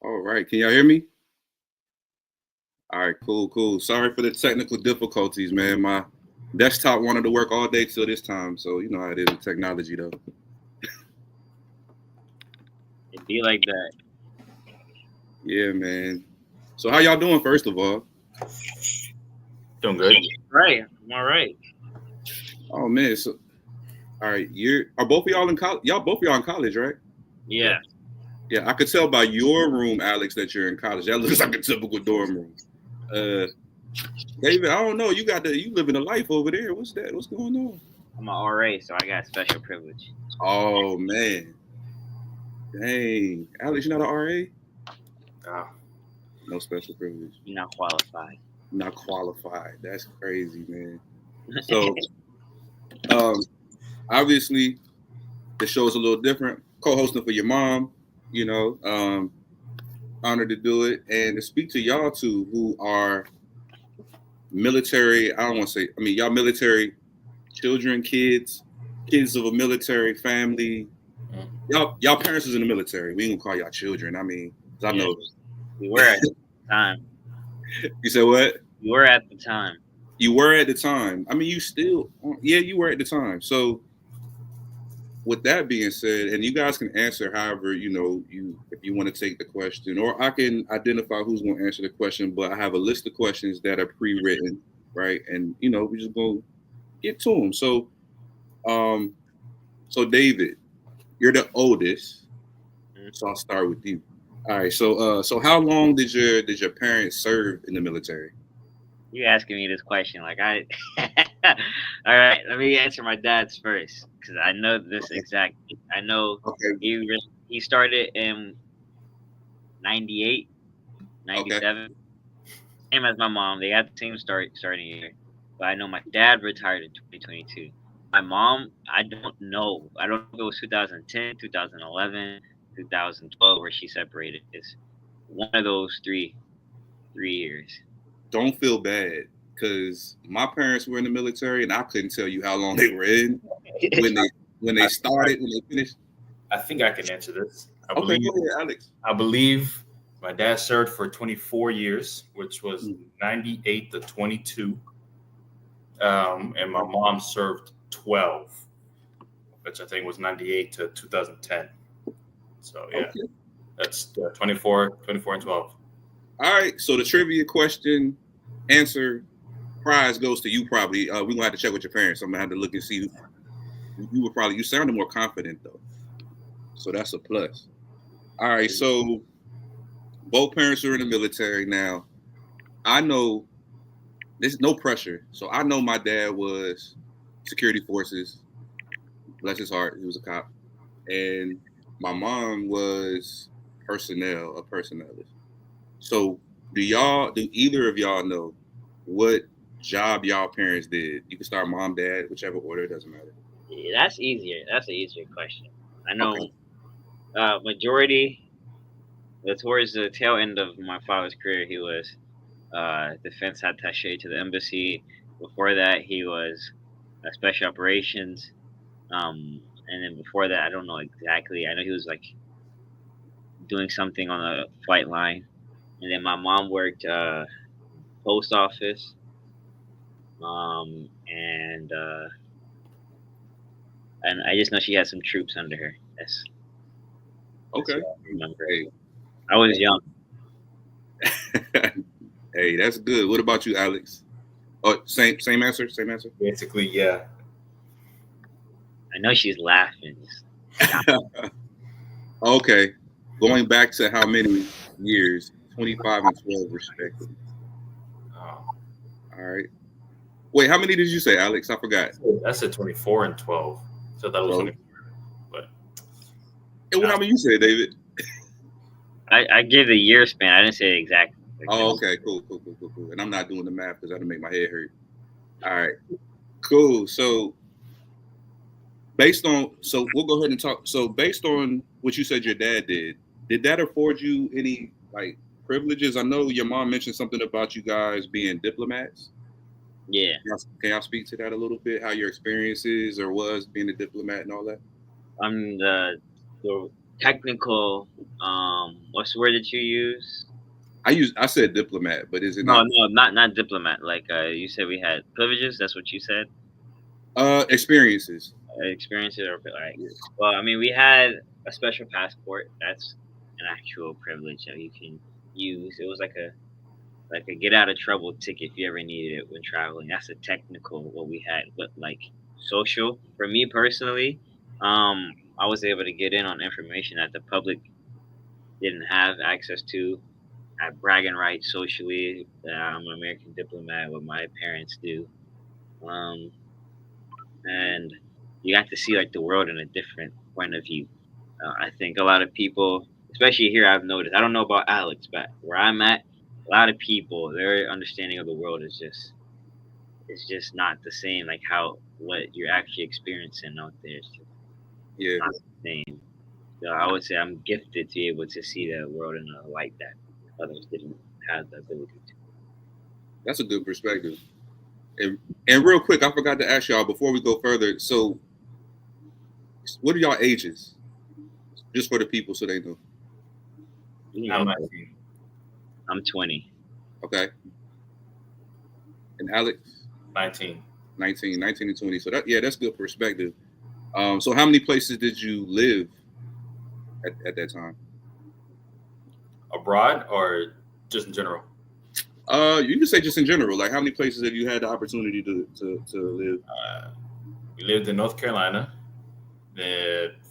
All right. Can y'all hear me? All right, cool. Sorry for the technical difficulties, man. My desktop wanted to work all day till this time, so you know how it is with technology, though. It be like that. Yeah, man. So how y'all doing, first of all? Doing good. Right. I'm all right. Oh man, so all right, are both of y'all in college? Y'all both of y'all in college, right? Yeah. Yeah, I could tell by your room, Alex, that you're in college. That looks like a typical dorm room. David, I don't know. You living a life over there. What's that? What's going on? I'm an RA, so I got special privilege. Oh man, dang, Alex, you're not an RA? No special privilege. You're not qualified. Not qualified. That's crazy, man. So, obviously, the show's a little different. Co-hosting for your mom, you know, honored to do it and to speak to y'all two who are military. I don't want to say. I mean, y'all military children, kids of a military family. Y'all parents is in the military. We ain't gonna call y'all children. I mean, I know we were at the time. You said what? You were at the time. You were at the time. I mean, you were at the time. So, with that being said, and you guys can answer however if you want to take the question, or I can identify who's going to answer the question. But I have a list of questions that are pre-written, right? And we just go get to them. So, David, you're the oldest, so I'll start with you. All right. So how long did your parents serve in the military? You asking me this question like I? All right, let me answer my dad's first because I know this exactly. I know he started in 98, 97. Okay. Same as my mom. They had the same starting year, but I know my dad retired in 2022. My mom, I don't know. I don't know if it was 2010, 2011, 2012 where she separated. It's one of those three years. Don't feel bad because my parents were in the military and I couldn't tell you how long they were in when they started, when they finished. I think I can answer this. Go ahead, Alex. I believe my dad served for 24 years, which was 98 to 22. And my mom served 12, which I think was 98 to 2010. So, yeah, that's 24 and 12. All right. So the trivia question answer prize goes to you probably. We're going to have to check with your parents. I'm going to have to look and see. You sounded more confident, though. So that's a plus. All right. So both parents are in the military now. I know there's no pressure. So I know my dad was security forces. Bless his heart. He was a cop. And my mom was a personnelist. So do either of y'all know what job y'all parents did? You can start mom, dad, whichever order, it doesn't matter. Yeah, that's easier. That's an easier question. I know majority, towards the tail end of my father's career, he was defense attaché to the embassy. Before that, he was special operations. And then before that, I don't know exactly. I know he was like doing something on a flight line. And then my mom worked post office. And I just know she had some troops under her. That's okay. That's I remember. Hey. I was young. Hey, that's good. What about you, Alex? Oh, same answer. Basically, yeah. I know she's laughing. Okay, going back to how many years? 25 and 12, respectively. All right. Wait, how many did you say, Alex? I forgot. I said 24 and 12. So that was 24. But how many you say, David? I give the year span. I didn't say it exactly. Oh, okay, cool. And I'm not doing the math because that'll make my head hurt. All right, cool. So we'll go ahead and talk. So based on what you said your dad did that afford you any privileges? I know your mom mentioned something about you guys being diplomats. Yeah. Can y'all speak to that a little bit? How your experiences or was being a diplomat and all that? I'm technical. What's the word that you use? I said diplomat, but is it No, not? no, not diplomat. Like you said, we had privileges. That's what you said. Experiences. Experiences or like. Yeah. Well, I mean, we had a special passport. That's an actual privilege that you can use. It was like a get out of trouble ticket if you ever needed it when traveling. That's a technical what we had. But like social, for me personally, I was able to get in on information that the public didn't have access to. I have bragging rights socially. I'm an American diplomat, what my parents do. Um, and you got to see like the world in a different point of view. I think a lot of people, especially here, I've noticed. I don't know about Alex, but where I'm at, a lot of people, their understanding of the world is just not the same. Like how what you're actually experiencing out there is just Yeah. not the same. So I would say I'm gifted to be able to see the world in a light that others didn't have the ability to. That's a good perspective. And real quick, I forgot to ask y'all before we go further. So, what are y'all ages? Just for the people, so they know. I'm 20. Okay. And Alex? 19. 19 and 20. So that's good perspective. So how many places did you live at that time? Abroad or just in general? You can say just in general. Like how many places have you had the opportunity to live? We lived in North Carolina,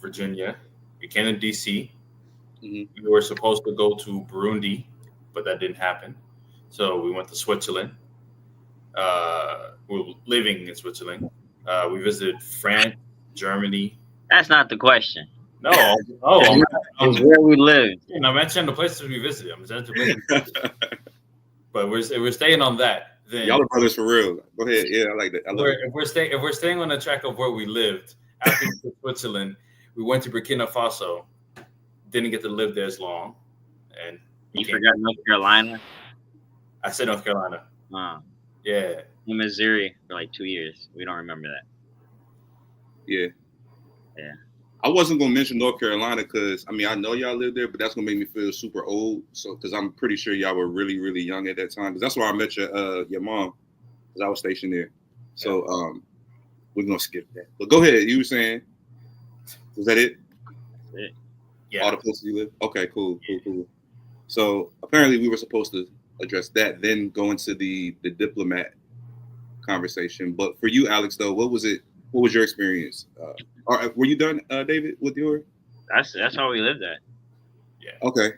Virginia. We came to DC. Mm-hmm. We were supposed to go to Burundi, but that didn't happen. So we went to Switzerland. We were living in Switzerland. We visited France, Germany. That's not the question. No, oh, where we lived. I mentioned the places we visited. But we're staying on that. Then y'all are brothers for real. Go ahead. Yeah, I like that. If we're staying on the track of where we lived after Switzerland, we went to Burkina Faso. Didn't get to live there as long, and you forgot North Carolina. I said North Carolina. Yeah. In Missouri for like 2 years. We don't remember that. Yeah. Yeah. I wasn't gonna mention North Carolina because I know y'all lived there, but that's gonna make me feel super old. So because I'm pretty sure y'all were really, really young at that time. Because that's where I met your mom. Because I was stationed there. So we're gonna skip that. But go ahead. You were saying, was that it? That's it. Yeah. All the places you live? Okay, cool. So apparently we were supposed to address that, then go into the diplomat conversation. But for you, Alex, though, what was it? What was your experience? Were you done, David, with your? That's how we lived at. Yeah. Okay.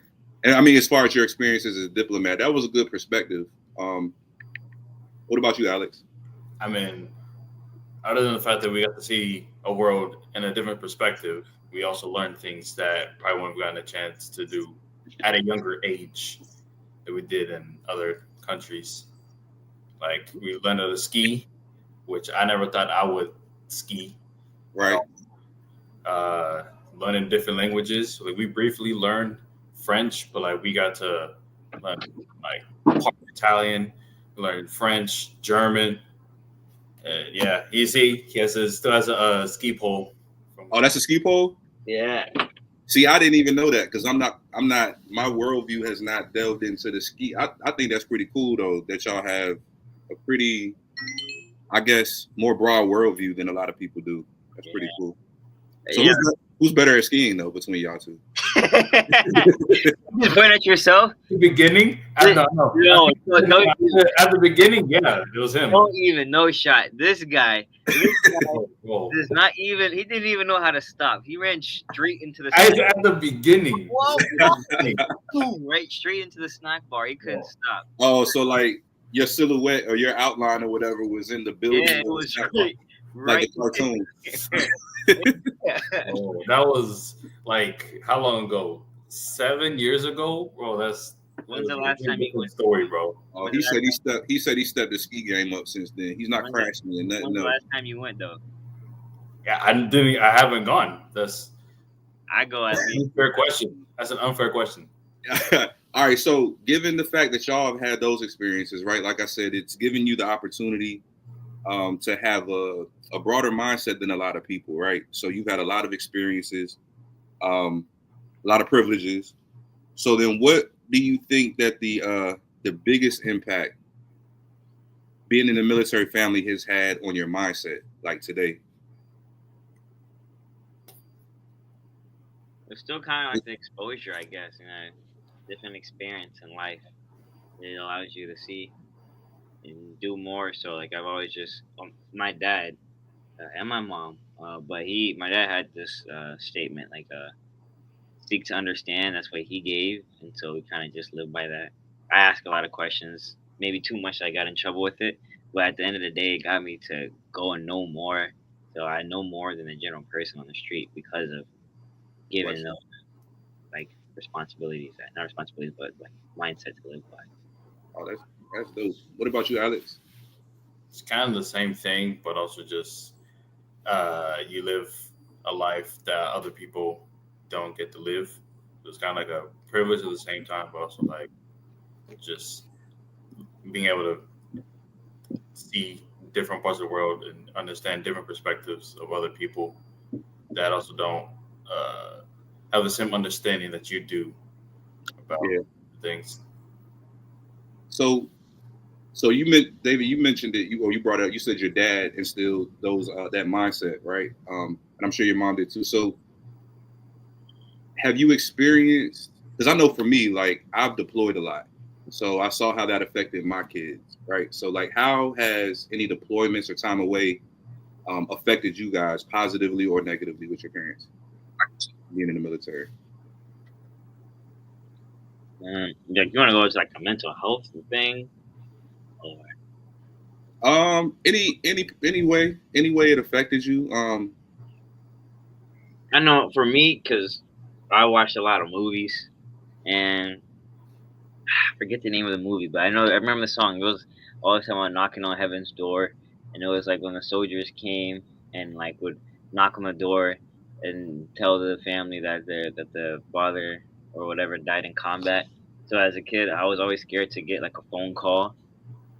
And as far as your experience as a diplomat, that was a good perspective. What about you, Alex? Other than the fact that we got to see a world in a different perspective, we also learned things that probably wouldn't have gotten a chance to do at a younger age that we did in other countries. Like we learned how to ski, which I never thought I would ski. Right. Learning different languages. Like we briefly learned French, but we got to learn part Italian, learn French, German. He still has a ski pole. Oh, that's a ski pole? Yeah. See, I didn't even know that because I'm not. My worldview has not delved into the ski. I think that's pretty cool though that y'all have a pretty, I guess, more broad worldview than a lot of people do. That's pretty cool. So who's better at skiing though between y'all two? You point at yourself. The beginning? No. At the beginning, yeah, it was him. No shot. This guy does not even. He didn't even know how to stop. He ran straight into the. At the beginning. Boom! Right straight into the snack bar. He couldn't stop. Oh, so like your silhouette or your outline or whatever was in the building. Yeah, it was like the cartoon. That was like how long ago? 7 years ago, bro. When's the last time you went? Story, bro. Oh, he said he stepped the ski game up since then. He's not crashing and nothing. When's the last time you went though? Yeah, I haven't gone. I go at least. Unfair question. That's an unfair question. All right. So, given the fact that y'all have had those experiences, right? Like I said, it's given you the opportunity to have a broader mindset than a lot of people, right? So you've had a lot of experiences. a lot of privileges. So then, what do you think that the biggest impact being in a military family has had on your mindset, like today? It's still kind of like the exposure, I guess. Different experience in life. It allows you to see and do more. So like I've always just my dad and my mom, but my dad had this statement like seek to understand. That's what he gave, and so we kind of just live by that. I ask a lot of questions, maybe too much. I got in trouble with it, but at the end of the day, it got me to go and know more. So I know more than the general person on the street because of giving those like responsibilities, not responsibilities, but like mindset to live by. Oh, that's dope. What about you, Alex? It's kind of the same thing, but also just you live a life that other people don't get to live. So it's kind of like a privilege at the same time, but also like just being able to see different parts of the world and understand different perspectives of other people that also don't have the same understanding that you do about things. So you meant, David, you mentioned it. You brought up. You said your dad instilled those that mindset, right? And I'm sure your mom did too. So have you experienced? Because I know for me, like I've deployed a lot, so I saw how that affected my kids, right? So like, how has any deployments or time away affected you guys positively or negatively with your parents being in the military? Like you want to go to like a mental health thing? Any way it affected you? I know for me, because I watched a lot of movies, and I forget the name of the movie, but I remember the song. It was all the time on knocking on heaven's door, and it was like when the soldiers came and like would knock on the door and tell the family that the father or whatever died in combat. So as a kid, I was always scared to get like a phone call,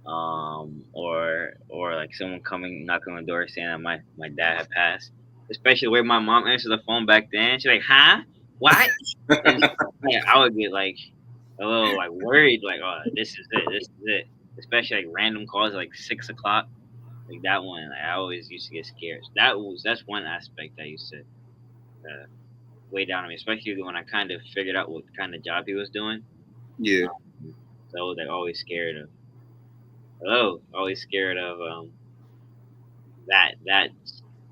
or like someone coming knocking on the door saying that my dad had passed. Especially the way my mom answered the phone back then. She's like, "Huh? What?" And yeah, I would get like a little like worried, like, "Oh, this is it, this is it." Especially like random calls at, like 6 o'clock, like that one. Like, I always used to get scared. That's one aspect that used to weigh down on me, especially when I kind of figured out what kind of job he was doing. Yeah. So I was like always scared of that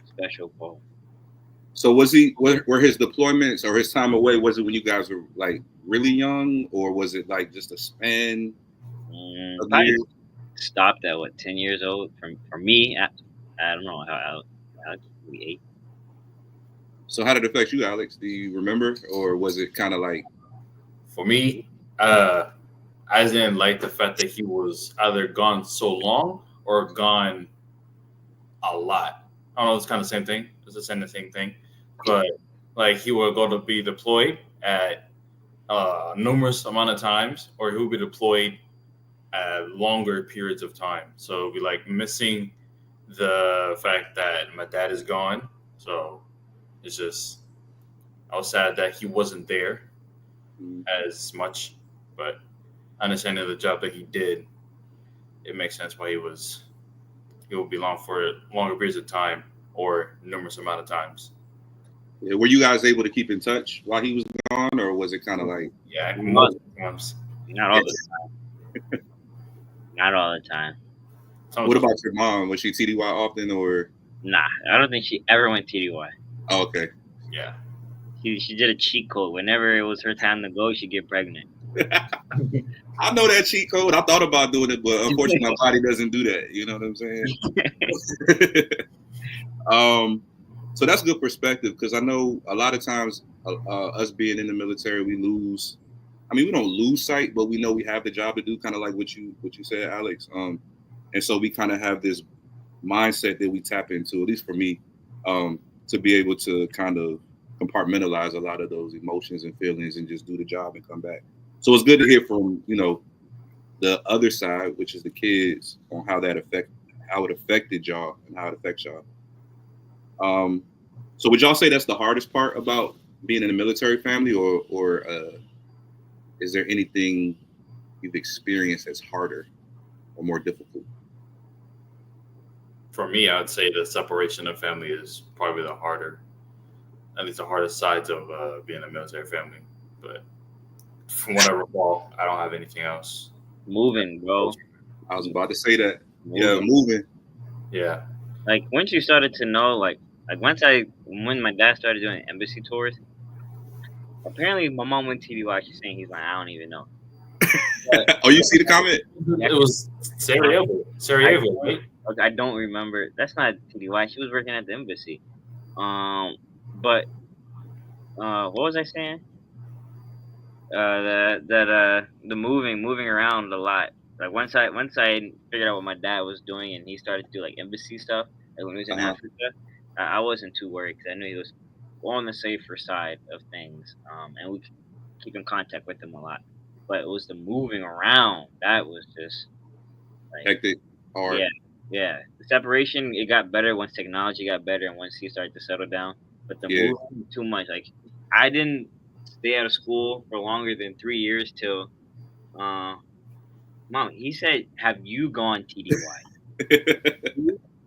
special call. So were his deployments or his time away? Was it when you guys were like really young, or was it like just a span of years? Stopped at what 10 years old. For me, I don't know how maybe 8. So how did it affect you, Alex? Do you remember, or was it kind of like? For me, I didn't like the fact that he was either gone so long or gone a lot. I don't know, it's kind of the same thing. It's the same thing. But like he would go to be deployed at numerous amount of times, or he would be deployed at longer periods of time. So it'd be like missing the fact that my dad is gone. So it's just, I was sad that he wasn't there as much, but understanding the job that he did, it makes sense why he would be long for longer periods of time or numerous amount of times. Yeah, were you guys able to keep in touch while he was gone, or was it kind of like? Yeah, most times. Not all the time. Not all the time. What about your mom? Was she TDY often, or? Nah, I don't think she ever went TDY. Oh, okay. Yeah. She did a cheat code. Whenever it was her time to go, she'd get pregnant. I know that cheat code. I thought about doing it, but unfortunately, my body doesn't do that. You know what I'm saying? So that's good perspective, because I know a lot of times us being in the military, we lose. I mean, we don't lose sight, but we know we have the job to do, kind of like what you said, Alex. And so we kind of have this mindset that we tap into, at least for me, to be able to kind of compartmentalize a lot of those emotions and feelings and just do the job and come back. So it's good to hear from, the other side, which is the kids, on how it affected y'all and how it affects y'all. So would y'all say that's the hardest part about being in a military family, or is there anything you've experienced that's harder or more difficult? For me, I would say the separation of family is probably at least the hardest sides of being a military family. But from what I recall, I don't have anything else. Moving, bro. I was about to say that. Yeah, moving. Yeah. Like once you started to know, like when my dad started doing embassy tours, apparently my mom went TDY. She's saying he's like, I don't even know. But, oh, you see the comment? It was Sarajevo, right? I don't remember. That's not TDY. She was working at the embassy. But what was I saying? The moving around a lot. Like once I figured out what my dad was doing and he started to do like embassy stuff, like when he was in Africa, I wasn't too worried because I knew he was on the safer side of things. And we could keep in contact with him a lot. But it was the moving around that was just like hectic, hard. Yeah. The separation, it got better once technology got better and once he started to settle down. But the moving too much. Like I didn't stay out of school for longer than 3 years till Mom, he said, have you gone TDY?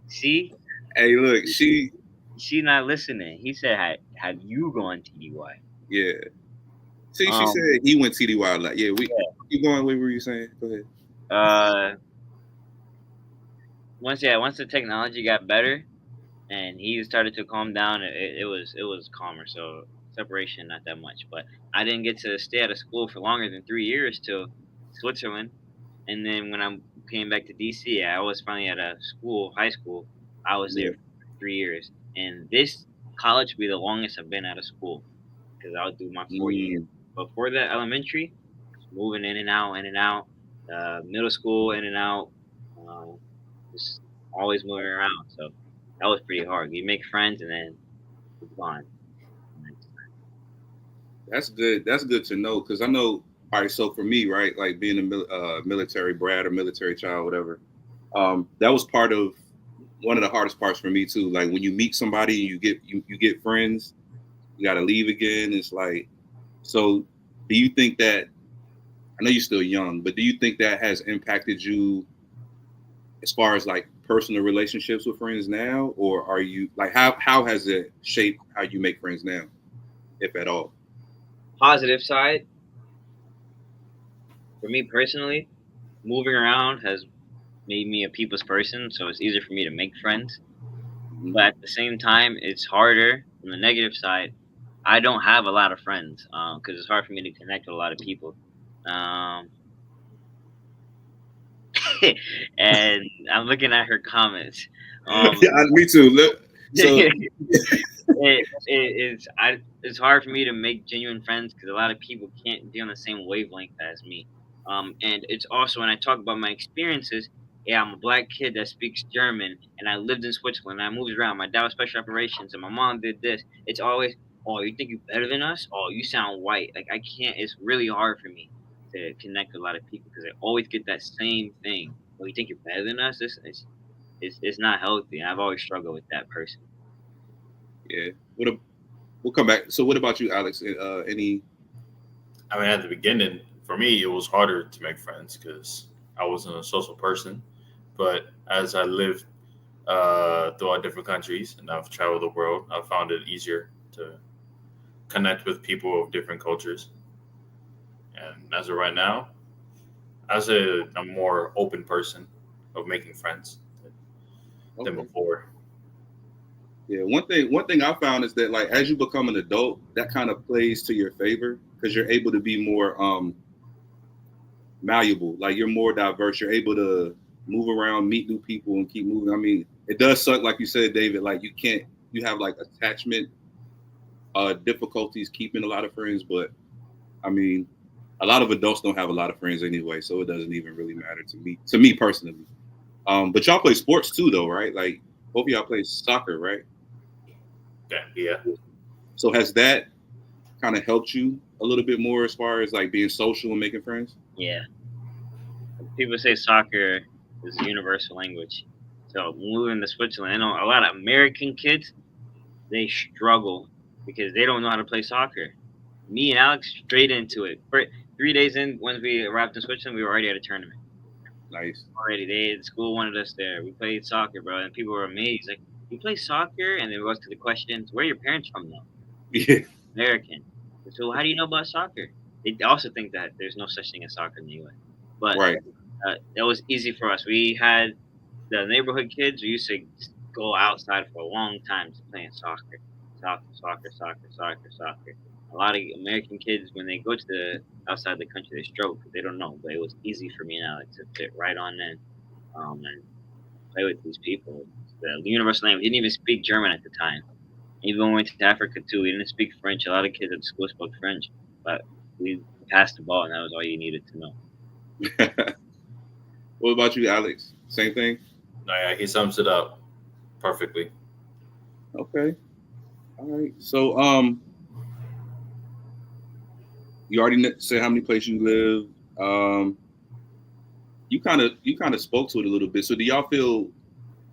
See? Hey, look, she not listening. He said, have you gone TDY? Yeah. See, she said he went TDY a lot. Yeah, keep going. What were you saying? Go ahead. Once the technology got better and he started to calm down, it was calmer. So separation, not that much. But I didn't get to stay out of school for longer than 3 years till Switzerland. And then when I came back to DC, I was finally at a high school. I was there for 3 years. And this college will be the longest I've been out of school because I'll do my 4 years. Before that, elementary, moving in and out, middle school, in and out, just always moving around. So that was pretty hard. You make friends and then it's gone. That's good. That's good to know because I know. All right, so for me, right, like being a military brat or military child, whatever, that was part of one of the hardest parts for me too. Like when you meet somebody and you get friends, you got to leave again. It's like, so do you think that? I know you're still young, but do you think that has impacted you as far as like personal relationships with friends now, or are you like how has it shaped how you make friends now, if at all? Positive side. For me personally, moving around has made me a people's person, so it's easier for me to make friends. But at the same time, it's harder on the negative side. I don't have a lot of friends because it's hard for me to connect with a lot of people. And I'm looking at her comments. Yeah, me too. Look, so it's hard for me to make genuine friends because a lot of people can't be on the same wavelength as me. And it's also when I talk about my experiences. Yeah, I'm a black kid that speaks German, and I lived in Switzerland. I moved around. My dad was special operations, and my mom did this. It's always, oh, you think you're better than us? Oh, you sound white. Like I can't. It's really hard for me to connect with a lot of people because I always get that same thing. Oh, you think you're better than us? It's not healthy. And I've always struggled with that person. Yeah. We'll come back. So what about you, Alex? Any? I mean, at the beginning, for me, it was harder to make friends because I wasn't a social person. But as I lived throughout different countries and I've traveled the world, I found it easier to connect with people of different cultures. And as of right now, I'm a more open person of making friends than before. Yeah, one thing I found is that like as you become an adult, that kind of plays to your favor because you're able to be more malleable. Like you're more diverse. You're able to move around, meet new people, and keep moving. I mean, it does suck, like you said, David. Like you have like attachment difficulties keeping a lot of friends, but I mean, a lot of adults don't have a lot of friends anyway, so it doesn't even really matter to me. To me personally, but y'all play sports too, though, right? Like both of y'all play soccer, right? Yeah. So has that kind of helped you a little bit more as far as like being social and making friends? Yeah. People say soccer is a universal language. So moving to Switzerland, I know a lot of American kids, they struggle because they don't know how to play soccer. Me and Alex straight into it. For 3 days in, once we arrived in Switzerland, we were already at a tournament. Nice. Already, the school wanted us there. We played soccer, bro, and people were amazed. Like, you play soccer, and then it goes to the questions: where are your parents from, though? Yeah. American. So how do you know about soccer? They also think that there's no such thing as soccer in the U.S. But Right. It was easy for us. We had the neighborhood kids. We used to go outside for a long time just playing soccer. A lot of American kids, when they go to the outside the country, they struggle because they don't know. But it was easy for me and Alex to fit right on in and play with these people. The universal language. We didn't even speak German at the time. Even when we went to Africa too, we didn't speak French. A lot of kids at school spoke French, but we passed the ball, and that was all you needed to know. What about you, Alex? Same thing? No, yeah, he sums it up perfectly. Okay. All right. So, you already said how many places you live. You kind of spoke to it a little bit. So, do y'all feel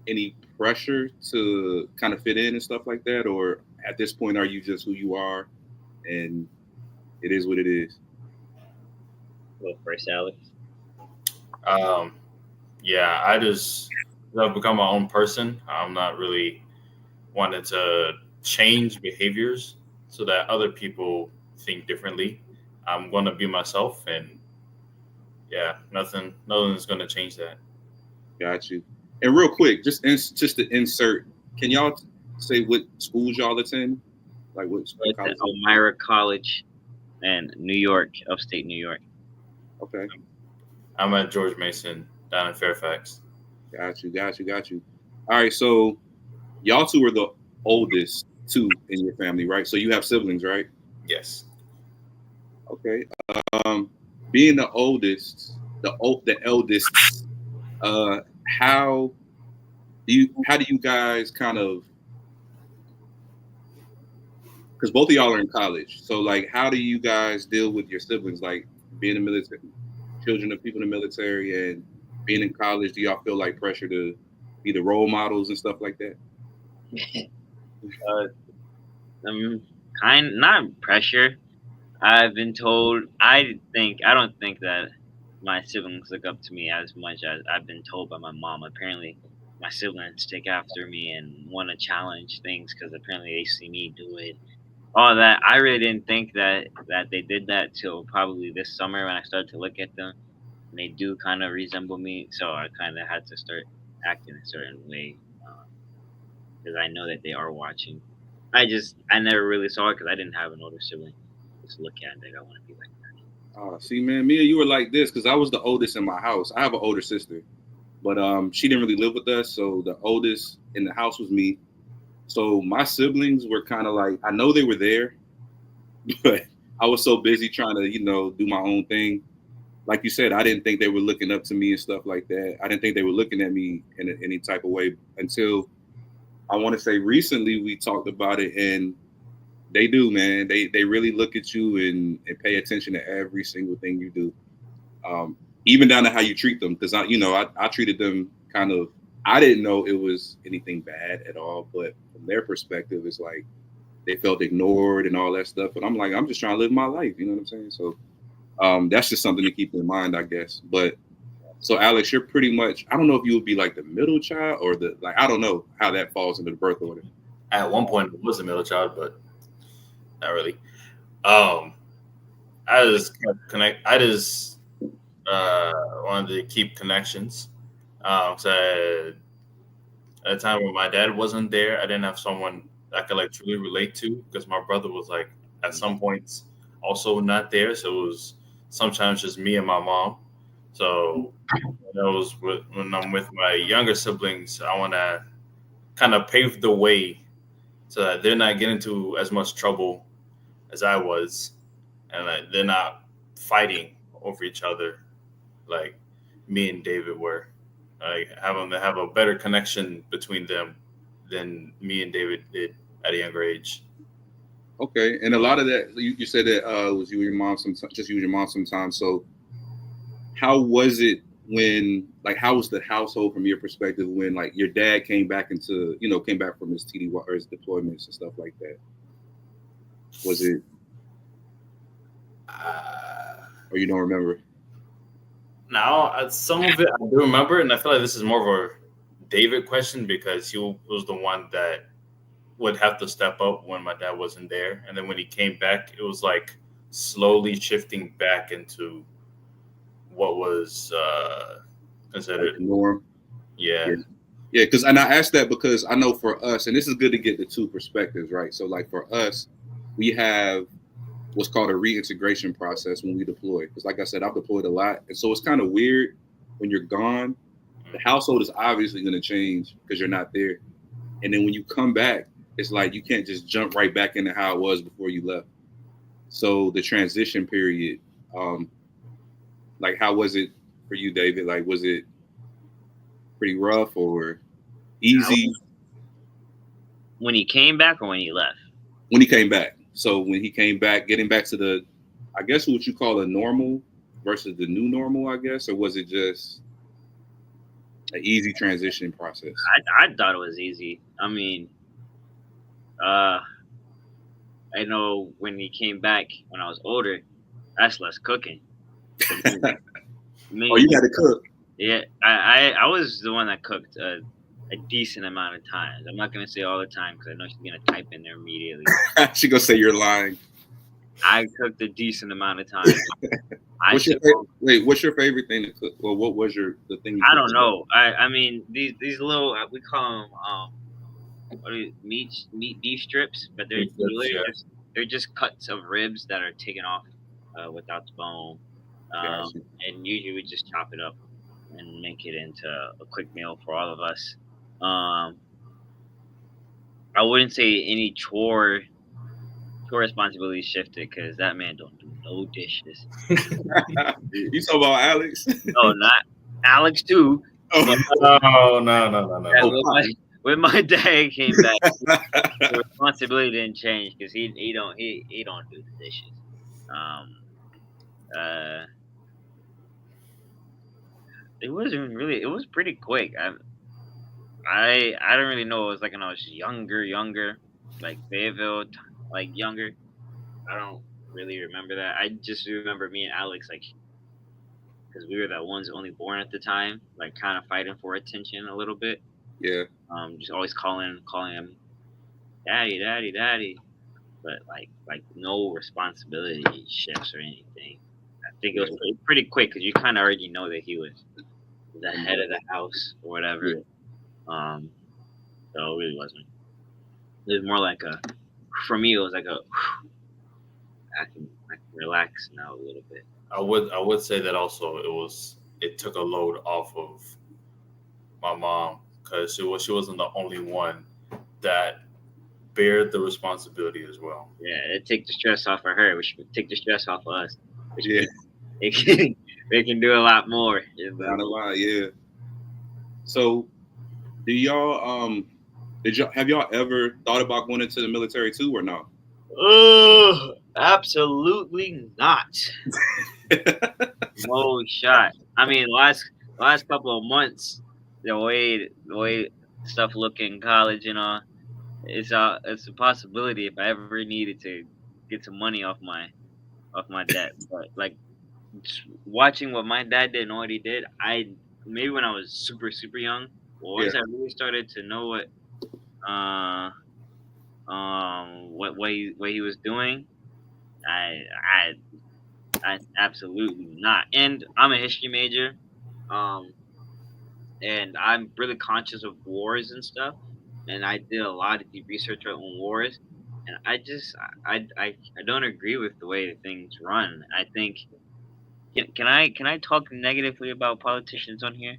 any pressure to kind of fit in and stuff like that, or at this point, are you just who you are, and it is what it is? Go first, Alex. Yeah, I've become my own person. I'm not really wanting to change behaviors so that other people think differently. I'm going to be myself, and yeah, nothing's going to change that. Got you. And real quick, just to insert, can y'all say what schools y'all attend? Like what school? It's at Elmira College in New York, upstate New York. Okay. I'm at George Mason down in Fairfax. Got you. All right, so y'all two are the oldest two in your family, right? So you have siblings, right? Yes. Okay. Being the oldest, the eldest, how do you guys kind of, because both of y'all are in college, so like how do you guys deal with your siblings, like being in the military, children of people in the military, and being in college? Do y'all feel like pressure to be the role models and stuff like that? Not pressure. I've been told. I don't think that my siblings look up to me as much as I've been told by my mom. Apparently, my siblings take after me and want to challenge things because apparently they see me do it. All that. I really didn't think that they did that till probably this summer when I started to look at them. And they do kind of resemble me, so I kind of had to start acting a certain way because I know that they are watching. I never really saw it because I didn't have an older sibling. Just look at it, I want to be like that. See, man, me and you were like this because I was the oldest in my house. I have an older sister, but she didn't really live with us, so the oldest in the house was me. So my siblings were kind of like, I know they were there, but I was so busy trying to, do my own thing. Like you said, I didn't think they were looking up to me and stuff like that. I didn't think they were looking at me in any type of way until I want to say recently we talked about it, and they do, man. They really look at you and pay attention to every single thing you do, even down to how you treat them. Because I treated them kind of. I didn't know it was anything bad at all, but from their perspective, it's like they felt ignored and all that stuff. And I'm like, I'm just trying to live my life. You know what I'm saying? So that's just something to keep in mind, I guess. But so Alex, you're pretty much. I don't know if you would be like the middle child or I don't know how that falls into the birth order. At one point, it was the middle child, but not really. I just wanted to keep connections. So at a time when my dad wasn't there, I didn't have someone I could like truly relate to because my brother was like at some points also not there. So it was sometimes just me and my mom. So when I'm with my younger siblings, I want to kind of pave the way so that they're not getting into as much trouble as I was, and like they're not fighting over each other like me and David were. Like having to have a better connection between them than me and David did at a younger age. Okay, and a lot of that you said that was you and your mom sometimes, just you and your mom sometimes. So, how was it when, like, how was the household from your perspective when, like, your dad came back from his TDY or his deployments and stuff like that? Was it, or you don't remember? Now, some of it I do remember, and I feel like this is more of a David question because he was the one that would have to step up when my dad wasn't there, and then when he came back, it was like slowly shifting back into what was considered Like the norm. Yeah. Yeah, because and I asked that because I know for us, and this is good to get the two perspectives, right? So, like for us, we have what's called a reintegration process when we deploy. Because, like I said, I've deployed a lot, and so it's kind of weird when you're gone. The household is obviously going to change because you're not there, and then when you come back, it's like you can't just jump right back into how it was before you left. So the transition period, like how was it for you, David? Like, was it pretty rough or easy? When he came back or when he left? When he came back. So when he came back, getting back to the, I guess what you call a normal versus the new normal, I guess, or was it just an easy transition process? I thought it was easy. I mean, I know when he came back when I was older, that's less cooking. Oh, you had to cook. Yeah, I was the one that cooked a decent amount of times. I'm not gonna say all the time because I know she's gonna type in there immediately. She's gonna say you're lying. I cooked a decent amount of times. What's your favorite thing to cook? Well, what was the thing? I don't know. I mean these little we call them beef strips, but they're just cuts of ribs that are taken off without the bone. And usually we just chop it up and make it into a quick meal for all of us. I wouldn't say any chore responsibility shifted because that man don't do no dishes. You talking about Alex? No, not Alex too. Oh, no. When my dad came back, the responsibility didn't change because he don't do the dishes. It wasn't really. It was pretty quick. I don't really know. It was like when I was younger, like Fayetteville, like younger. I don't really remember that. I just remember me and Alex, like, because we were the ones only born at the time, like, kind of fighting for attention a little bit. Yeah. Just always calling him, daddy, but like no responsibility shifts or anything. I think it was pretty quick because you kind of already know that he was the head of the house or whatever. Yeah. So it really wasn't. It was more like for me, it was like I can relax now a little bit. I would say that also it took a load off of my mom because she wasn't the only one that bared the responsibility as well. Yeah, it take the stress off of her, which would take the stress off of us. Yeah. They can do a lot more. Not a lot, yeah. So do y'all have y'all ever thought about going into the military too or no? Absolutely not. No shot. I mean, last couple of months, the way stuff look in college, it's a possibility if I ever needed to get some money off my debt. But like watching what my dad did and what he did, maybe when I was super young. Once I really started to know what he was doing, I absolutely not. And I'm a history major, and I'm really conscious of wars and stuff. And I did a lot of deep research on wars, and I don't agree with the way things run. I think can I talk negatively about politicians on here?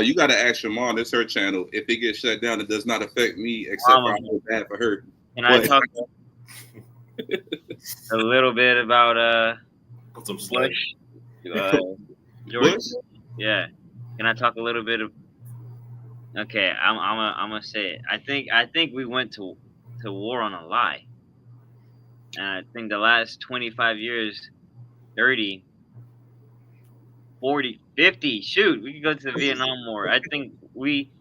You got to ask your mom. It's her channel. If it gets shut down, it does not affect me, except for I feel bad for her. Can I talk a little bit about some Bush? George? Yeah. Can I talk a little bit of? Okay, I'm gonna say it. I think we went to war on a lie, and I think the last 25 years, 30. 40, 50, shoot, we could go to the Vietnam War. I think we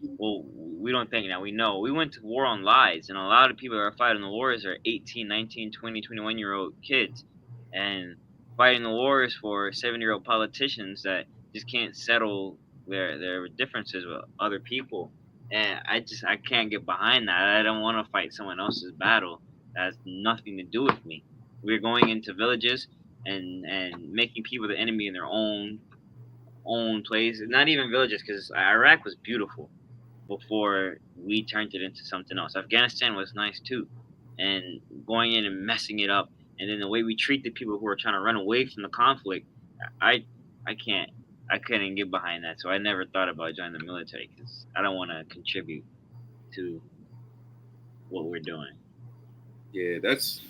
we don't think now. We know. We went to war on lies, and a lot of people that are fighting the wars are 18, 19, 20, 21-year-old kids, and fighting the wars for 7-year-old politicians that just can't settle their differences with other people. And I can't get behind that. I don't want to fight someone else's battle. That has nothing to do with me. We're going into villages and making people the enemy in their own place. Not even villages, because Iraq was beautiful before we turned it into something else. Afghanistan was nice too, and going in and messing it up, and then the way we treat the people who are trying to run away from the conflict, I I couldn't get behind that. So I never thought about joining the military because I don't want to contribute to what we're doing. Yeah, that's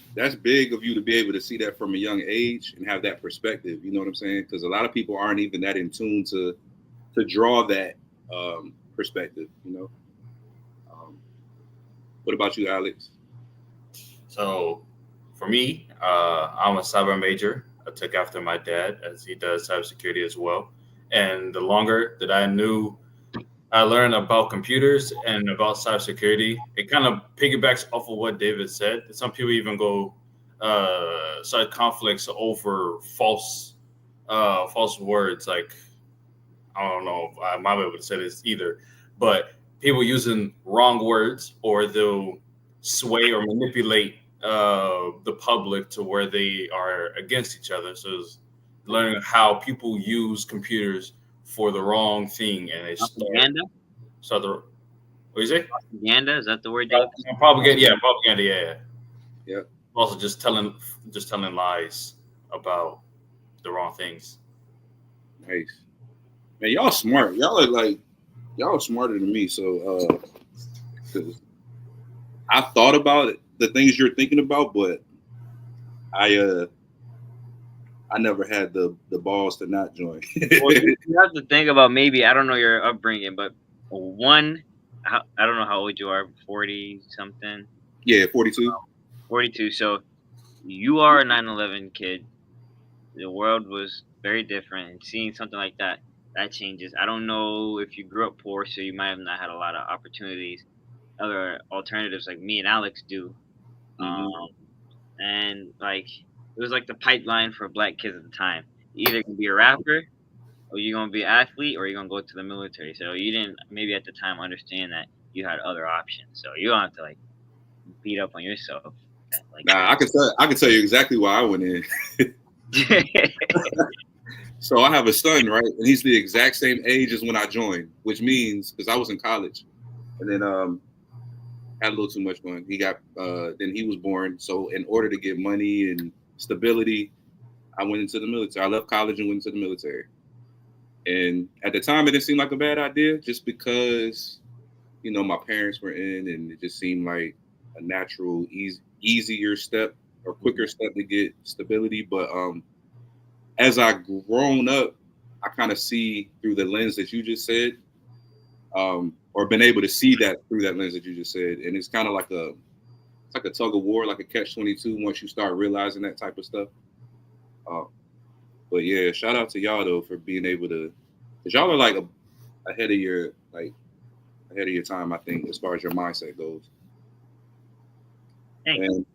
big of you to be able to see that from a young age and have that perspective. You know what I'm saying? Because a lot of people aren't even that in tune to draw that perspective. You know. What about you, Alex? So, for me, I'm a cyber major. I took after my dad as he does cybersecurity as well. And the longer that I learned about computers and about cybersecurity, it kind of piggybacks off of what David said. Some people even go start conflicts over false words. Like, I don't know if I might be able to say this either, but people using wrong words, or they'll sway or manipulate the public to where they are against each other. So it's learning how people use computers for the wrong thing, and they Propaganda? what do you say? Propaganda, is that the word? You're Propaganda, yeah, propaganda, yeah. Yeah. Also, just telling lies about the wrong things. Nice. Man, y'all smart. Y'all are smarter than me. So, 'cause I thought about it, the things you're thinking about, but I never had the balls to not join. Well, you have to think about, maybe, I don't know your upbringing, but I don't know how old you are, 40 something. Yeah, 42. 42. So you are a 9/11 kid. The world was very different, and seeing something like that changes. I don't know if you grew up poor, so you might have not had a lot of opportunities, other alternatives like me and Alex do. Mhm. And like, it was like the pipeline for black kids at the time. You either gonna be a rapper, or you're gonna be an athlete, or you're gonna go to the military. So you didn't maybe at the time understand that you had other options. So you don't have to like beat up on yourself. Like, Nah, I can tell you exactly why I went in. So I have a son, right? And he's the exact same age as when I joined, which means, because I was in college and then had a little too much fun. He got then he was born. So in order to get money and stability, I went into the military. I left college and went into the military. And at the time, it didn't seem like a bad idea, just because, you know, my parents were in, and it just seemed like a natural, easier step or quicker step to get stability. But as I grown up, I kind of see through the lens that you just said, or been able to see that through that lens that you just said, and it's kind of like it's like a tug of war, like a catch-22. Once you start realizing that type of stuff. But yeah, shout out to y'all though for being able to, because y'all are like ahead of your time, I think, as far as your mindset goes. Thanks. And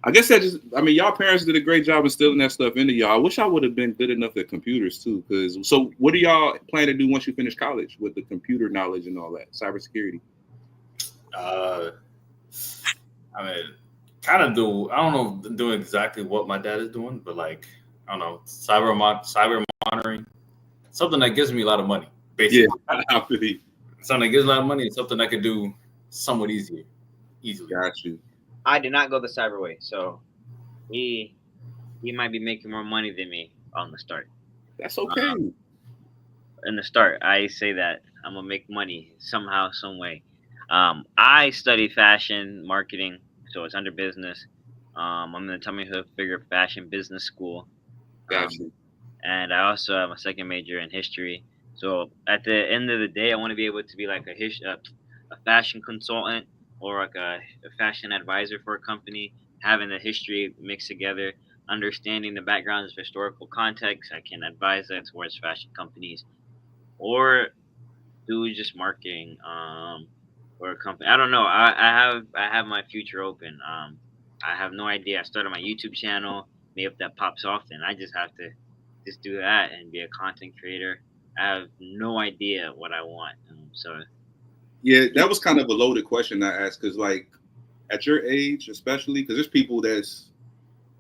I guess y'all parents did a great job instilling that stuff into y'all. I wish I would have been good enough at computers too. So what do y'all plan to do once you finish college with the computer knowledge and all that, cybersecurity? I mean, kind of do. I don't know, doing exactly what my dad is doing, but like, I don't know, cyber monitoring, something that gives me a lot of money, basically. Yeah, I believe. Something that gives a lot of money, and something I could do somewhat easily. Got you. I did not go the cyber way, so he might be making more money than me on the start. That's okay. In the start, I say that I'm gonna make money somehow, some way. I studied fashion marketing, so it's under business. I'm in the Tommy Hilfiger Fashion Business School. Got you. And I also have a second major in history. So at the end of the day, I want to be able to be like a fashion consultant, or like a fashion advisor for a company, having the history mixed together, understanding the backgrounds of historical context. I can advise that towards fashion companies, or do just marketing. or a company. I don't know. I have my future open. I have no idea. I started my YouTube channel. Maybe if that pops off, then I just have to just do that and be a content creator. I have no idea what I want. So yeah, that was kind of a loaded question I asked because, like, at your age, especially, because there's people that's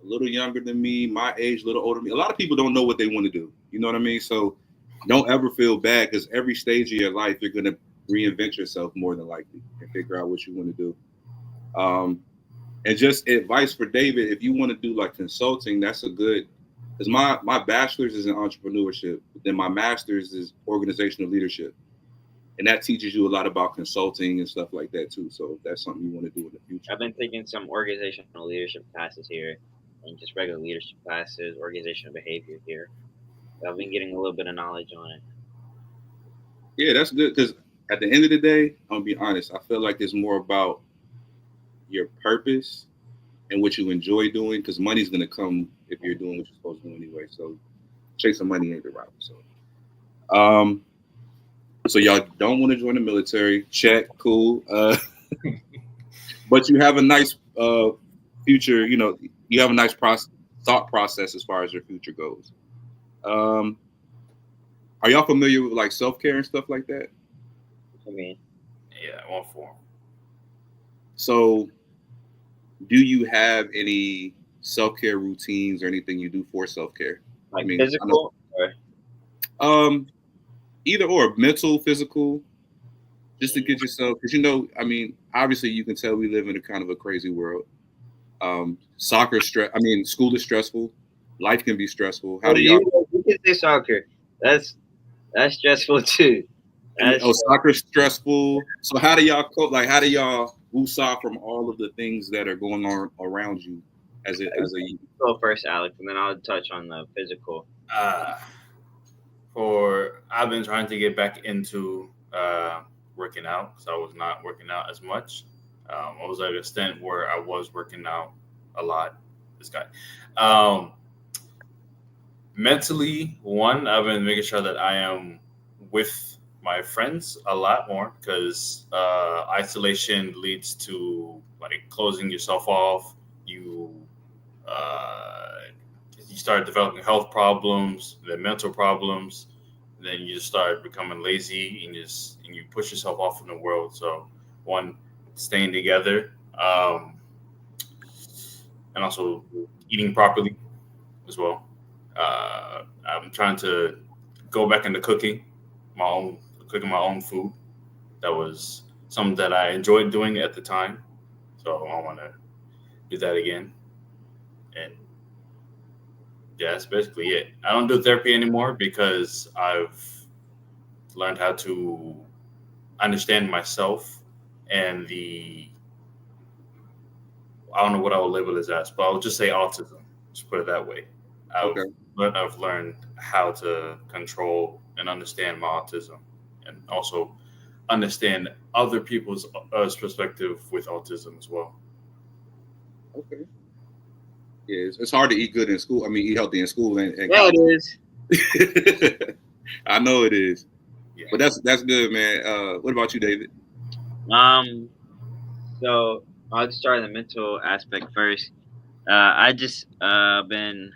a little younger than me, my age, a little older than me. A lot of people don't know what they want to do. You know what I mean? So don't ever feel bad because every stage of your life, you're going to reinvent yourself more than likely and figure out what you want to do. And just advice for David, if you want to do like consulting, that's a good, because my bachelor's is in entrepreneurship, but then my master's is organizational leadership. And that teaches you a lot about consulting and stuff like that too. So if that's something you want to do in the future. I've been taking some organizational leadership classes here and just regular leadership classes, organizational behavior here. I've been getting a little bit of knowledge on it. Yeah, that's good because at the end of the day, I'm gonna be honest, I feel like it's more about your purpose and what you enjoy doing because money's gonna come if you're doing what you're supposed to do anyway. So chasing money ain't the route. So y'all don't want to join the military, check, cool. But you have a nice future, you know, you have a nice thought process as far as your future goes. Are y'all familiar with like self-care and stuff like that? I mean, yeah, all form. So do you have any self-care routines or anything you do for self-care? Like physical? Either or, mental, physical, just to get yourself, because you know, I mean, obviously you can tell we live in a kind of a crazy world. School is stressful. Life can be stressful. How do y'all? You can say soccer. That's stressful too. Soccer's stressful. So how do y'all cope? Like, how do y'all woosah from all of the things that are going on around you as a? Go first, Alex, and then I'll touch on the physical. I've been trying to get back into working out because I was not working out as much. I was at an extent where I was working out a lot. This guy. Mentally, I've been making sure that I am with my friends a lot more because isolation leads to like closing yourself off. You start developing health problems, then mental problems, then you just start becoming lazy and you push yourself off in the world. So staying together, and also eating properly as well. I'm trying to go back into cooking my own food. That was something that I enjoyed doing at the time. So I want to do that again. And yeah, that's basically it. I don't do therapy anymore because I've learned how to understand myself and I don't know what I will label it as, but I'll just say autism. Just put it that way. I've learned how to control and understand my autism and also understand other people's perspective with autism as well. Okay. Yeah, it's hard to eat good in school. I mean, eat healthy in school. And yeah, it is. I know it is. Yeah. But that's good, man. What about you, David? So I'll just start in the mental aspect first. I just been,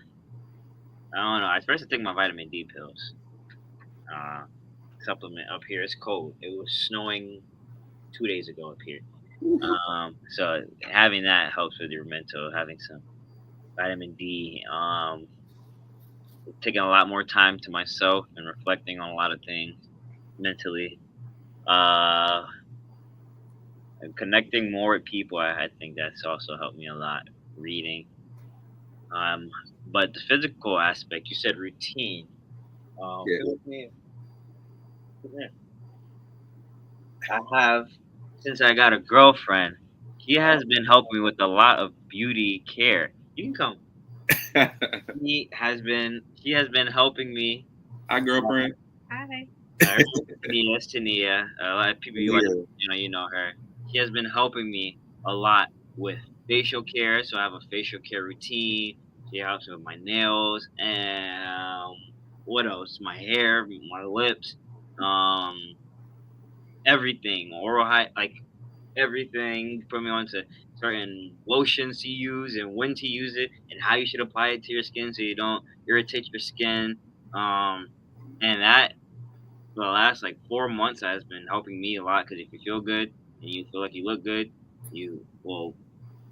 I don't know. I first take my vitamin D pills. Supplement up here. It's cold. It was snowing 2 days ago up here. So having that helps with your mental. Having some vitamin D. Taking a lot more time to myself and reflecting on a lot of things mentally. And connecting more with people. I think that's also helped me a lot. Reading. But the physical aspect, you said routine. I have, since I got a girlfriend, she has been helping me with a lot of beauty care. You can come. She has been helping me. Hi, girlfriend. Hi. Tania. A lot of people you know her. She has been helping me a lot with facial care, so I have a facial care routine. She helps me with my nails and what else? My hair, my lips, everything. Oral hygiene. Like everything. Put me on to certain lotions to use and when to use it and how you should apply it to your skin so you don't irritate your skin. And that the last like 4 months has been helping me a lot because if you feel good and you feel like you look good, you will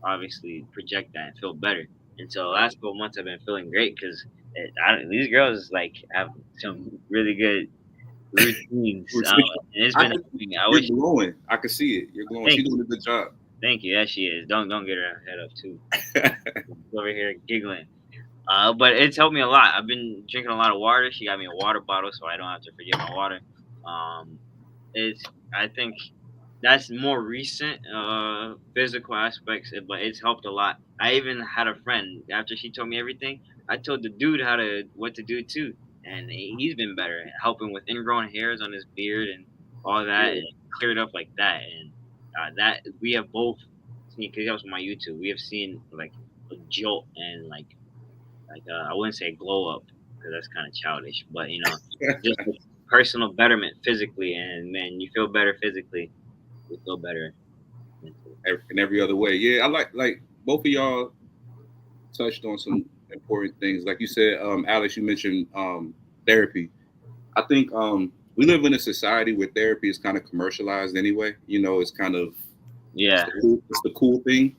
obviously project that and feel better. And so the last couple months I've been feeling great because these girls like have some really good routines. And it's I been. can, I you're wish. glowing. I can see it. You're glowing. She's doing a good job. Thank you. Yeah, she is. Don't get her head up too. Over here giggling. But it's helped me a lot. I've been drinking a lot of water. She got me a water bottle so I don't have to forget my water. It's I think that's more recent physical aspects, but it's helped a lot. I even had a friend after she told me everything. I told the dude what to do too, and he's been better, helping with ingrown hairs on his beard and all that, and cleared up like that. And that we have both seen because that was on my YouTube. We have seen like a jolt and like I wouldn't say glow up because that's kind of childish, but just like personal betterment physically, and man, you feel better physically, you feel better mentally. In every other way. Yeah, I like both of y'all touched on some important things. Like you said, Alex, you mentioned therapy. I think we live in a society where therapy is kind of commercialized anyway. It's kind of it's the cool thing.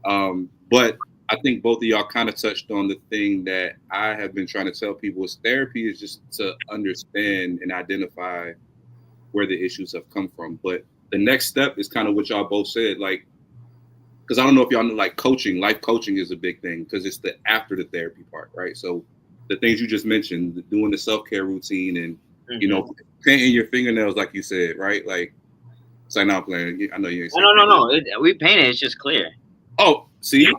But I think both of y'all kind of touched on the thing that I have been trying to tell people is therapy is just to understand and identify where the issues have come from. But the next step is kind of what y'all both said, like, because I don't know if y'all know, like life coaching is a big thing because it's the after the therapy part, right? So the things you just mentioned, doing the self-care routine and, painting your fingernails, like you said, right? Like, it's like, no, I'm playing. I know you ain't saying No. We paint it. It's just clear. Oh, see?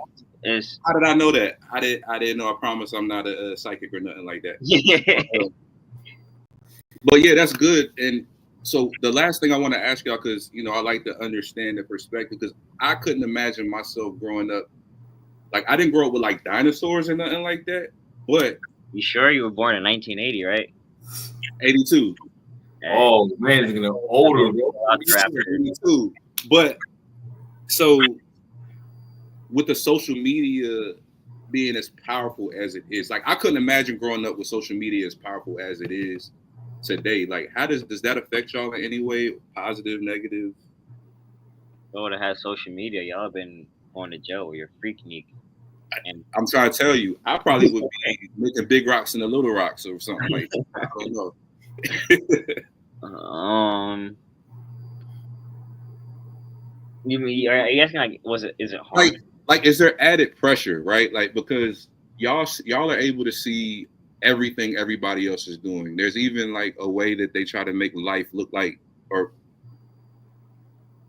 It's, how did I know that? I didn't know. I promise I'm not a psychic or nothing like that. Yeah. But yeah, that's good. And so the last thing I want to ask y'all, because I like to understand the perspective, because I couldn't imagine myself growing up. Like, I didn't grow up with like dinosaurs and nothing like that. But you sure you were born in 1980, right? 82. Oh man, it's getting older, bro. 82. But so with the social media being as powerful as it is, like I couldn't imagine growing up with social media as powerful as it is today. Like, how does that affect y'all in any way? Positive, negative? I would have had social media. Y'all have been going to jail with your freak. And I'm trying to tell you, I probably would be making big rocks into little rocks or something like that. I don't know. You mean? Are you asking like, is it hard? Like, is there added pressure, right? Like, because y'all are able to see everything everybody else is doing. There's even like a way that they try to make life look like or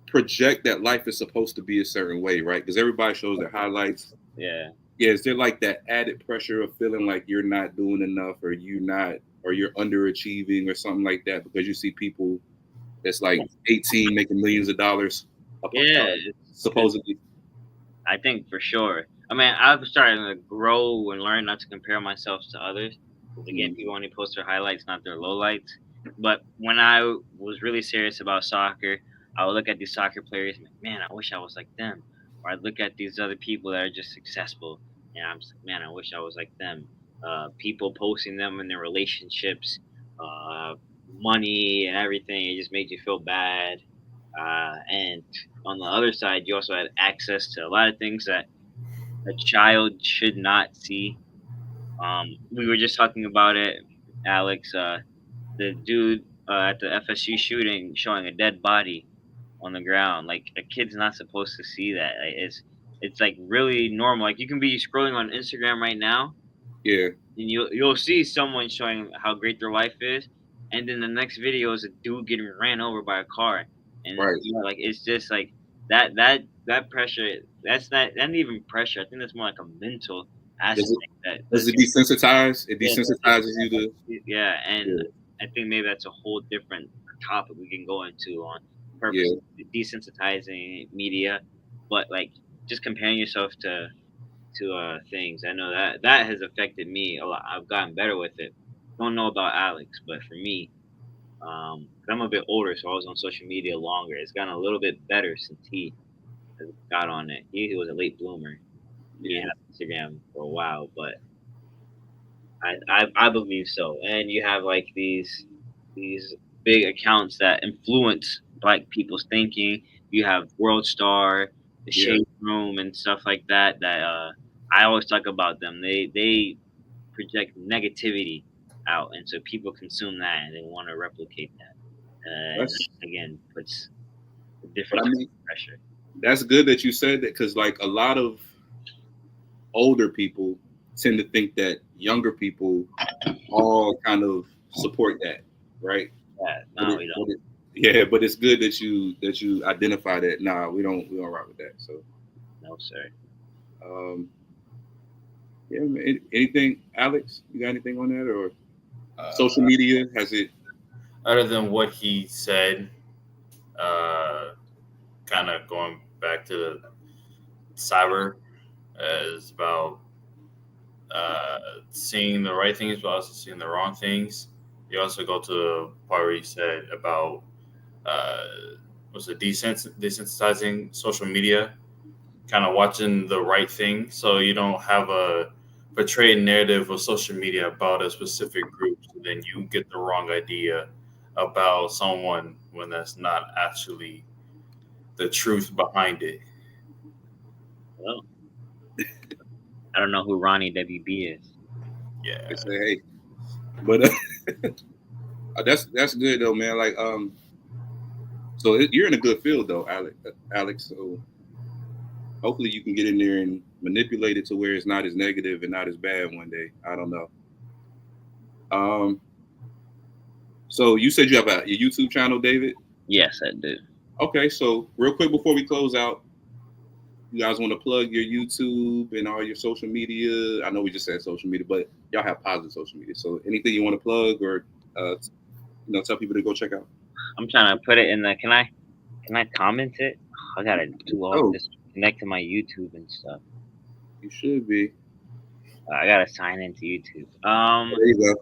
project that life is supposed to be a certain way, right? Because everybody shows their highlights. Yeah. Is there like that added pressure of feeling like you're not doing enough or you're underachieving or something like that because you see people that's like 18 making millions of dollars? Supposedly. I think for sure. I mean, I've started to grow and learn not to compare myself to others. Because again, people only post their highlights, not their lowlights. But when I was really serious about soccer, I would look at these soccer players and like, man, I wish I was like them. Or I'd look at these other people that are just successful, and I'm just like, man, I wish I was like them. People posting them in their relationships, money and everything, it just made you feel bad. And on the other side, you also had access to a lot of things that a child should not see. We were just talking about it, Alex. The dude at the FSU shooting showing a dead body on the ground. Like a kid's not supposed to see that. Like, it's like really normal. Like you can be scrolling on Instagram right now. Yeah. And you'll see someone showing how great their life is, and then the next video is a dude getting ran over by a car. And like it's just like that pressure. That's not even pressure. I think that's more like a mental aspect. Does it desensitize? It desensitizes you to. Yeah, and I think maybe that's a whole different topic we can go into on purpose desensitizing media, but like just comparing yourself to things. I know that has affected me a lot. I've gotten better with it. Don't know about Alex, but for me, I'm a bit older, so I was on social media longer. It's gotten a little bit better since he got on it. He was a late bloomer. He Yeah. had Instagram for a while, but I believe so. And you have like these big accounts that influence Black people's thinking. You have World Star, the Yeah. Shade Room, and stuff like that. That I always talk about them. They project negativity out, and so people consume that and they want to replicate that. And That's, that, again, puts a but different I mean, pressure. that's good that you said that, because like a lot of older people tend to think that younger people all kind of support that, right? Yeah, But no, we don't. yeah, but it's good that you identify that. Nah, we don't rock with that. So, No, sir. um, yeah, man. Anything, Alex? You got anything on that, or social media has it? Other than what he said, kind of going back to the cyber, is about seeing the right things, but also seeing the wrong things. You also go to the part where he said about uh, was it desensitizing social media, kind of watching the right thing, so you don't have a portrayed narrative of social media about a specific group, so then you get the wrong idea about someone when that's not actually the truth behind it. Well, I don't know who Ronnie WB is. Yeah. They say, hey, but that's good though, man. Like, so you're in a good field though, Alex. So hopefully you can get in there and manipulate it to where it's not as negative and not as bad one day. I don't know. So you said you have a YouTube channel, David? Yes, I do. Okay, so real quick before we close out, you guys want to plug your YouTube and all your social media? I know we just said social media, but y'all have positive social media. So anything you want to plug or tell people to go check out? I'm trying to put it in the. Can I comment it? I gotta do all Oh, this. Connect to my YouTube and stuff. you should be. I gotta sign into YouTube. There you go.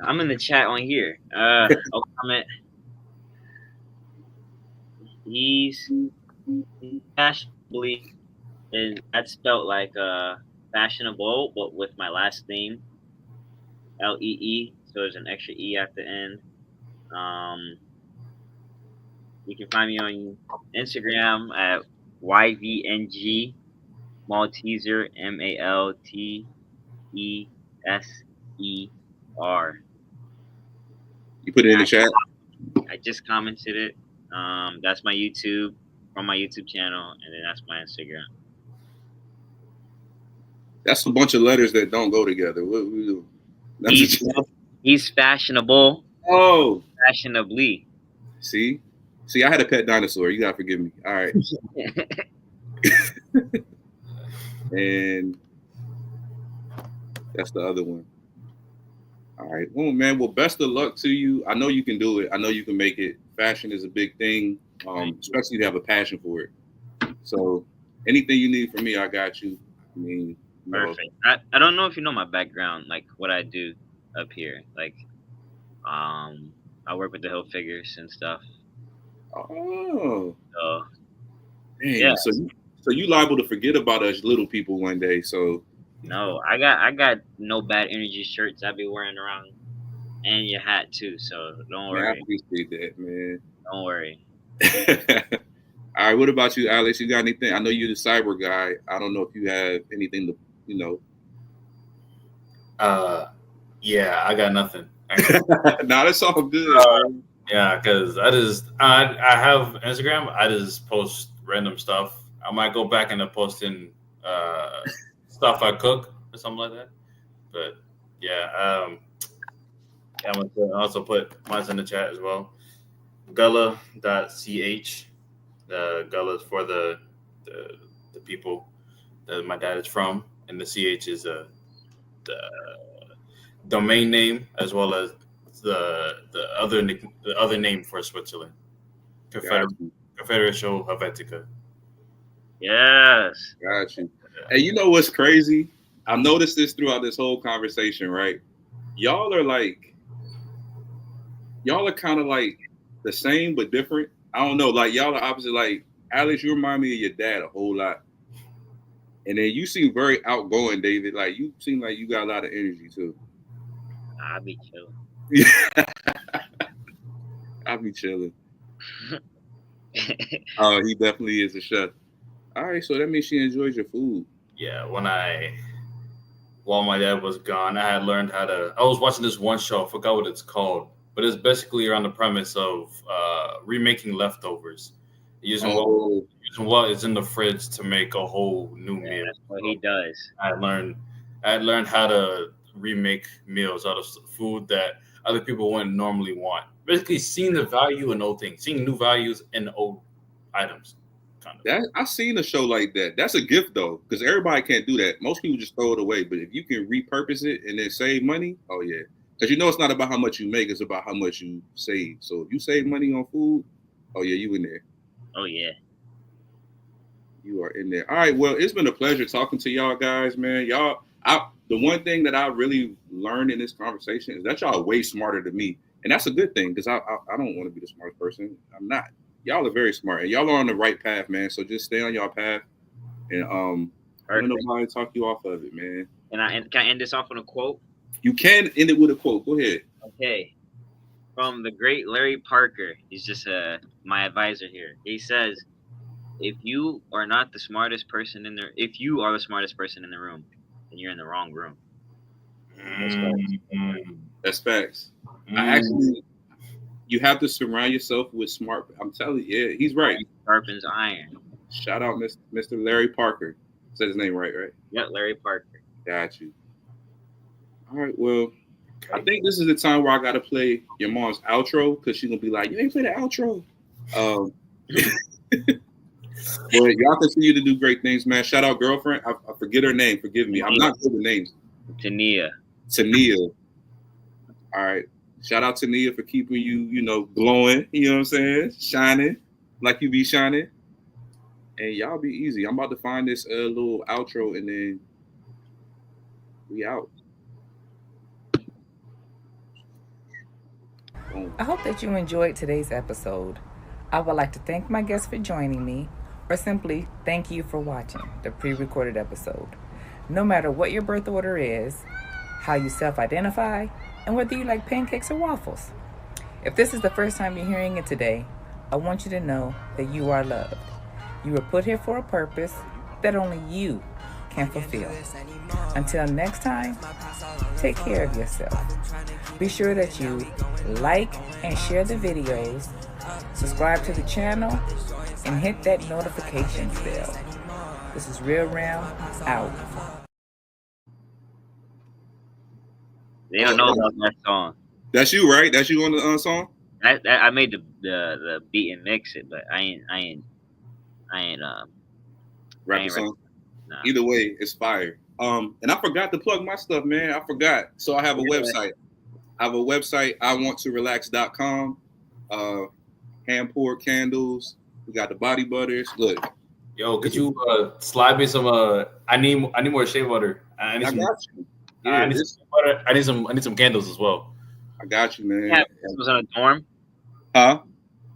I'm in the chat on here. I'll comment. He's fashionably, and that's spelled like fashionable, but with my last name, Lee. So there's an extra e at the end. You can find me on Instagram at YVNG Malteser MALTESER. You put it in the chat. I just commented it. That's my YouTube from my YouTube channel, and then that's my Instagram. That's a bunch of letters that don't go together. What we do? He's fashionable. Oh, Fashionably. see, I had a pet dinosaur. You gotta forgive me. All right. And that's the other one. All right. Well, man. Well, best of luck to you. I know you can do it. I know you can make it. Fashion is a big thing, especially if you have a passion for it. So anything you need from me, I got you. I mean, Perfect. I don't know if you know my background, like what I do up here. Like, I work with the Hill Figures and stuff. Oh. So, dang. Yeah. So you liable to forget about us little people one day. So. No, I got no bad energy shirts I be wearing around, and your hat too. So don't worry. Man, I appreciate that, man. Don't worry. All right. What about you, Alex? You got anything? I know you're the cyber guy. I don't know if you have anything to, Yeah, I got nothing. Nah, that's all good. Yeah, because I have Instagram. I just post random stuff. I might go back into posting stuff I cook or something like that. But yeah, I'm gonna also put mine in the chat as well. Gullah.ch. The Gullah is for the people that my dad is from, and the CH is the domain name as well as the other name for Switzerland. Confederation Helvetica. Yes. Got you. Hey, you know what's crazy? I noticed this throughout this whole conversation, right? Y'all are like y'all are kind of like the same but different. I don't know. Like y'all are opposite. Like Alex, you remind me of your dad a whole lot. And then you seem very outgoing, David. Like you seem like you got a lot of energy too. I'll be chilling. Yeah, I'll be chilling. Oh, he definitely is a chef. All right, so that means she enjoys your food. Yeah, while my dad was gone, I had learned how to. I was watching this one show. I forgot what it's called, but it's basically around the premise of remaking leftovers, using what is in the fridge to make a whole new meal. That's what he does. I had learned how to remake meals out of food that other people wouldn't normally want. Basically, seeing the value in old things, seeing new values in old items. Kind of. That I've seen a show like that. That's a gift though, because everybody can't do that. Most people just throw it away. But if you can repurpose it and then save money, oh yeah. Because you know it's not about how much you make, it's about how much you save. So if you save money on food, oh yeah, you in there. Oh yeah. You are in there. All right. Well, it's been a pleasure talking to y'all guys, man. The one thing that I really learned in this conversation is that y'all are way smarter than me. And that's a good thing because I don't want to be the smartest person. I'm not. Y'all are very smart and y'all are on the right path, man. So just stay on y'all path and I don't know nobody talk you off of it, man. Can I end this off on a quote? You can end it with a quote. Go ahead. Okay. From the great Larry Parker. He's just my advisor here. He says, if you are the smartest person in the room, then you're in the wrong room. That's facts. Actually, you have to surround yourself with smart. I'm telling you, yeah, he's right. Sharpens iron. Shout out Mr. Larry Parker. Said his name right? Yeah, Larry Parker. Got you. All right, well, I think this is the time where I got to play your mom's outro because she's going to be like, you ain't play the outro. But y'all continue to do great things, man. Shout out girlfriend. I forget her name. Forgive me. I'm not good with names. Tania. All right. Shout out to Nia for keeping you, glowing. You know what I'm saying? Shining like you be shining. And y'all be easy. I'm about to find this little outro and then we out. Boom. I hope that you enjoyed today's episode. I would like to thank my guests for joining me, or simply thank you for watching the pre-recorded episode. No matter what your birth order is, how you self-identify, and whether you like pancakes or waffles. If this is the first time you're hearing it today, I want you to know that you are loved. You were put here for a purpose that only you can fulfill. Until next time, take care of yourself. Be sure that you like and share the videos, subscribe to the channel, and hit that notifications bell. This is Real Ram out. They don't know about that song. That's you, right? That's you on the song? I made the beat and mix it, but I ain't rap the song. Nah. Either way, it's fire. And I forgot to plug my stuff, man. I forgot. So I have a website. I wanttορelax.com. Hand poured candles. We got the body butters. Look. Yo, could you slide me some? I need more shea butter. I need some. Got you. Yeah, I need some butter. I need some candles as well. I got you, man. You have candles in a dorm? Huh?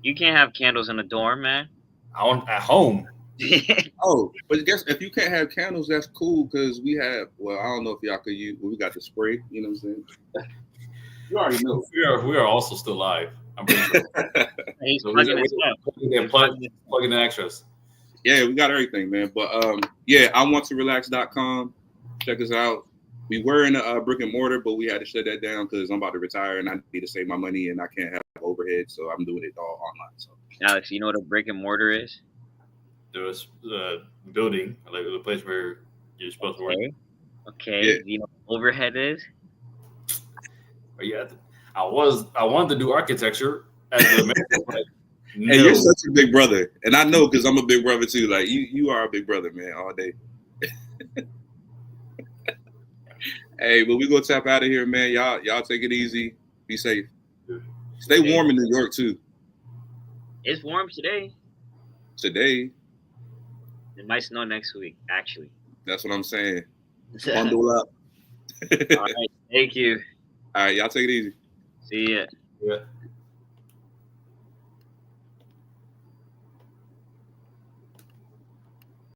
You can't have candles in a dorm, man. At home. Oh, but guess if you can't have candles, that's cool because we have. Well, I don't know if y'all could use. Well, we got the spray. You know what I'm saying? You already know. We are also still live. I'm pretty sure. He's So plugging his stuff. plugging the extras. Yeah, we got everything, man. But yeah, IWantToRelax.com. Check us out. We were in a brick and mortar, but we had to shut that down because I'm about to retire and I need to save my money and I can't have overhead, so I'm doing it all online. So, Alex, you know what a brick and mortar is? There was the building, like the place where you're supposed to work. Okay. Yeah. You know what overhead is? But yeah, I wanted to do architecture as a man, but no. Hey, you're such a big brother, and I know because I'm a big brother too. Like you are a big brother, man, all day. Hey, but we gonna tap out of here, man. Y'all take it easy. Be safe. Stay warm in New York too. It's warm today. Today. It might snow next week, actually. That's what I'm saying. Bundle up. All right. Thank you. All right, y'all take it easy. See ya. Yeah.